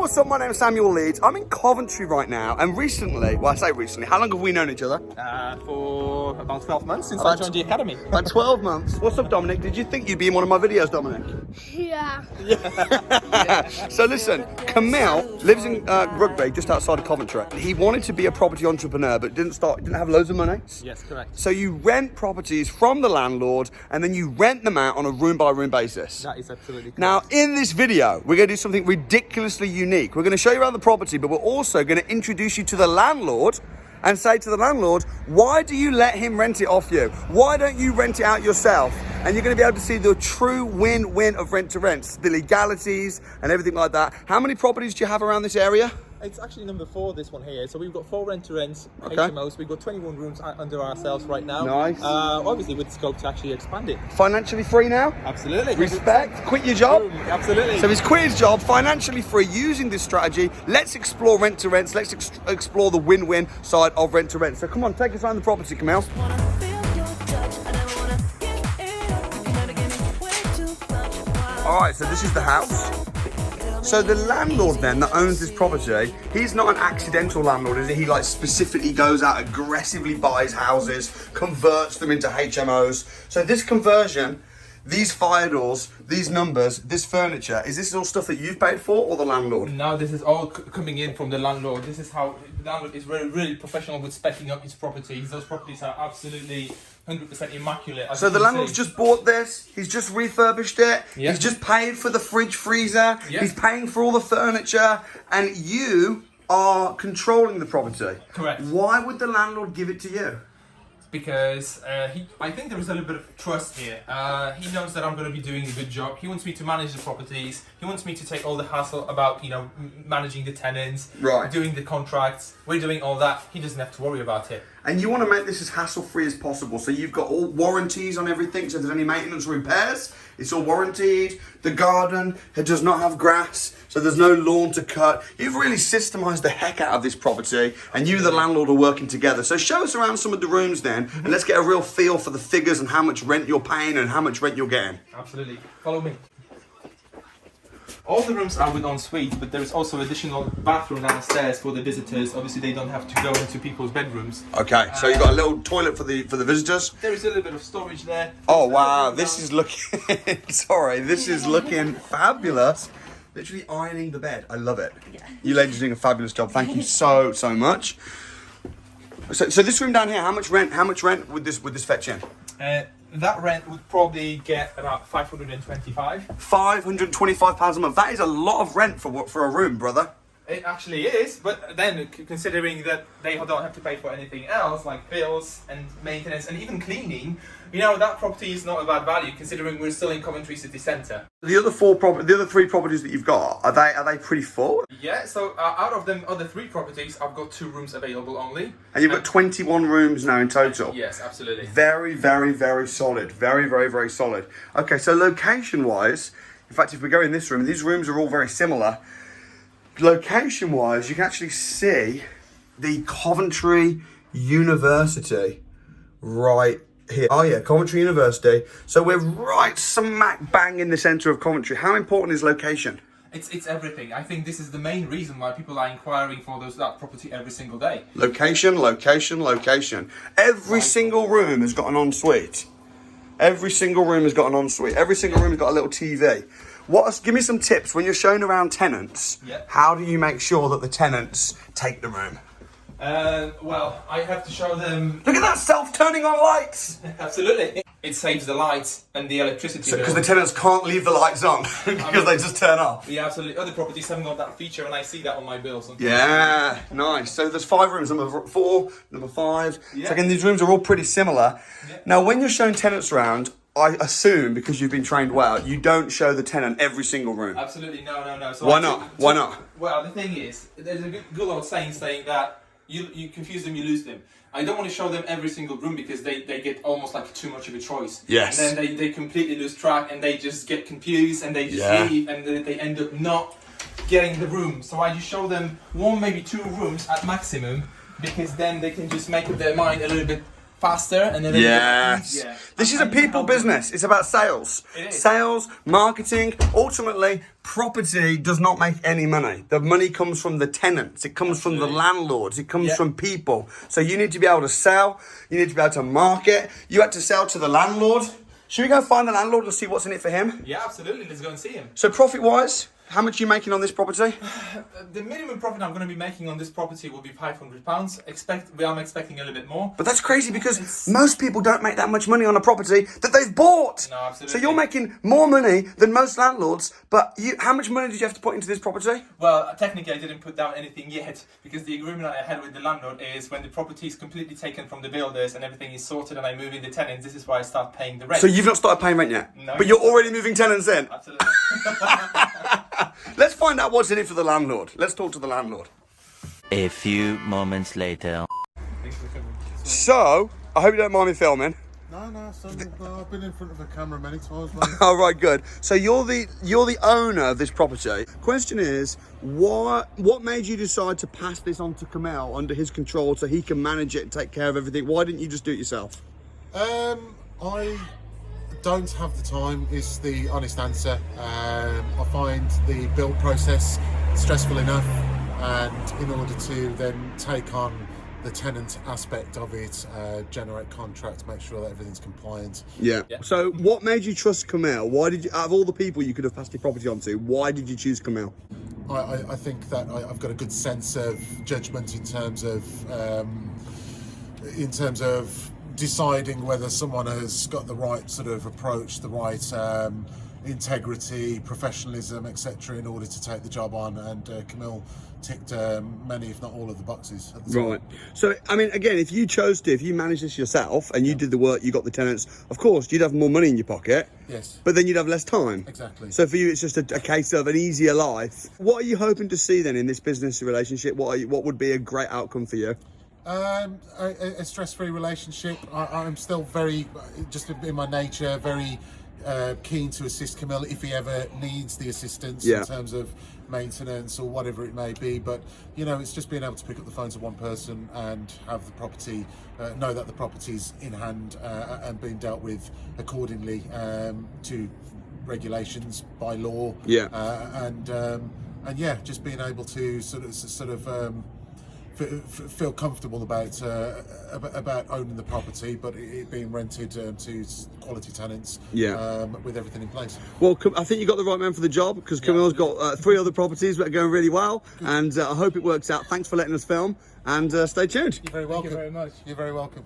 what's up? My name's Samuel Leeds. I'm in Coventry right now, and recently, well, I say recently, how long have we known each other? For about 12 months since I joined the academy. About 12 months. What's up, Dominic? Did you think you'd be in one of my videos, Dominic? Yeah. So listen, Camille lives in Rugby, just outside of Coventry. He wanted to be a property entrepreneur, but didn't have loads of money. Yes, correct. So you rent properties from the landlord, and then you rent them out on a room-by-room basis. That is absolutely correct. Now, in this video, we're going to do something ridiculously unique. We're going to show you around the property, but we're also going to introduce you to the landlord and say to the landlord, why do you let him rent it off you? Why don't you rent it out yourself? And you're going to be able to see the true win-win of rent-to-rent, the legalities and everything like that. How many properties do you have around this area? It's actually number 4, this one here. So we've got 4 rent-to-rents, Okay. HMOs. We've got 21 rooms under ourselves right now. Nice. Obviously with scope to actually expand it. Financially free now? Absolutely. Respect, quit your job? Boom. Absolutely. So he's quit his job, financially free, using this strategy. Let's explore rent-to-rents. Let's explore the win-win side of rent-to-rent. So come on, take us around the property, Camille. All right, so this is the house. So the landlord then that owns this property, he's not an accidental landlord, is he? He like specifically goes out, aggressively buys houses, converts them into HMOs. So this conversion, these fire doors, these numbers, this furniture, is this all stuff that you've paid for or the landlord? No, this is all coming in from the landlord. This is how the landlord is really professional with specking up his properties. Those properties are absolutely 100% immaculate. So the landlord's just bought this, he's just refurbished it, Yeah. he's just paid for the fridge freezer, Yeah. he's paying for all the furniture, and you are controlling the property. Correct. Why would the landlord give it to you? Because I think there is a little bit of trust here. He knows that I'm going to be doing a good job. He wants me to manage the properties. He wants me to take all the hassle about, managing the tenants, Right. doing the contracts. We're doing all that. He doesn't have to worry about it. And you want to make this as hassle-free as possible. So you've got all warranties on everything. So if there's any maintenance or repairs, it's all warranted. The garden, it does not have grass. So there's no lawn to cut. You've really systemized the heck out of this property. And you and the landlord are working together. So show us around some of the rooms then. And let's get a real feel for the figures and how much rent you're paying and how much rent you're getting. Absolutely. Follow me. All the rooms are with ensuite, but there is also additional bathroom downstairs for the visitors. Obviously, they don't have to go into people's bedrooms. Okay, so you've got a little toilet for the visitors. There is a little bit of storage there. Oh wow, this is looking, sorry, this is looking fabulous. Literally ironing the bed, I love it. Yeah. You ladies are doing a fabulous job, thank you so much. So this room down here, how much rent would this fetch in? That rent would probably get about 525. £525 a month, that is a lot of rent for a room, brother. It actually is, but then considering that they don't have to pay for anything else, like bills and maintenance and even cleaning, that property is not a bad value considering we're still in Coventry city centre. The other 3 properties that you've got, are they pretty full? Yeah, so out of them other 3 properties, I've got 2 rooms available only. And you've got 21 rooms now in total? Yes, absolutely. Very solid. Very solid. Okay, so location-wise, in fact, if we go in this room, these rooms are all very similar. Location-wise, you can actually see the Coventry University right here. Oh yeah, Coventry University. So we're right smack bang in the centre of Coventry. How important is location? It's everything. I think this is the main reason why people are inquiring for that property every single day. Location. Every single room has got an ensuite. Every single room has got an ensuite. Every single room has got a little TV. Give me some tips when you're showing around tenants. Yeah. How do you make sure that the tenants take the room? Well, I have to show them. Look at that self-turning on lights. Absolutely. It saves the lights and the electricity. Because the tenants can't leave the lights on because they just turn off. Yeah, absolutely. Other properties haven't got that feature, and I see that on my bills. Yeah, nice. So there's 5 rooms, number 4, number 5. Yeah. So again, these rooms are all pretty similar. Yeah. Now, when you're showing tenants around, I assume, because you've been trained well, you don't show the tenant every single room. Absolutely, no. So Why not? Why not? Well, the thing is, there's a good old saying that you confuse them, you lose them. I don't want to show them every single room because they get almost like too much of a choice. Yes. And then they completely lose track and they just get confused and they just leave and then they end up not getting the room. So I just show them 1, maybe 2 rooms at maximum because then they can just make up their mind a little bit faster and then Yes. easier. This is a And you people help them. business. It's about sales. It is. Sales, marketing. Ultimately, property does not make any money. The money comes from the tenants. It comes from the landlords. It comes from people. So you need to be able to sell. You need to be able to market. You had to sell to the landlord. Should we go find the landlord and see what's in it for him? Yeah, absolutely. Let's go and see him. So profit-wise, how much are you making on this property? The minimum profit I'm going to be making on this property will be £500. I'm expecting a little bit more. But that's crazy because most people don't make that much money on a property that they've bought. No, absolutely. So you're making more money than most landlords, but how much money did you have to put into this property? Well, technically I didn't put down anything yet because the agreement I had with the landlord is when the property is completely taken from the builders and everything is sorted and I move in the tenants, this is why I start paying the rent. So you've not started paying rent yet? No. But you're already moving tenants in? Absolutely. Let's find out what's in it for the landlord. Let's talk to the landlord. A few moments later. So, I hope you don't mind me filming. No, I've been in front of a camera many times, mate. All right, good. So you're the owner of this property. Question is, what made you decide to pass this on to Kamal under his control so he can manage it and take care of everything? Why didn't you just do it yourself? I don't have the time, is the honest answer. I find the build process stressful enough, and in order to then take on the tenant aspect of it, generate contracts, make sure that everything's compliant. Yeah. So what made you trust Kamal? Why did you, out of all the people you could have passed your property on to, why did you choose Kamal? I think that I've got a good sense of judgment in terms of deciding whether someone has got the right sort of approach, the right integrity, professionalism, etc., in order to take the job on. And Camille ticked many, if not all, of the boxes at the time. Right. So, I mean, again, if you managed this yourself and you did the work, you got the tenants, of course, you'd have more money in your pocket. Yes. But then you'd have less time. Exactly. So for you, it's just a case of an easier life. What are you hoping to see then in this business relationship? What would be a great outcome for you? A stress-free relationship. I'm still very, just in my nature, very keen to assist Camille if he ever needs the assistance in terms of maintenance or whatever it may be. But you know, it's just being able to pick up the phone to one person and have the property, know that the property's in hand and being dealt with accordingly to regulations by law. And yeah, just being able to sort of feel comfortable about owning the property, but it being rented to quality tenants. With everything in place. Well, I think you got the right man for the job because Camille's got 3 other properties that are going really well, and I hope it works out. Thanks for letting us film, and stay tuned. You're very welcome. Thank you very much. You're very welcome.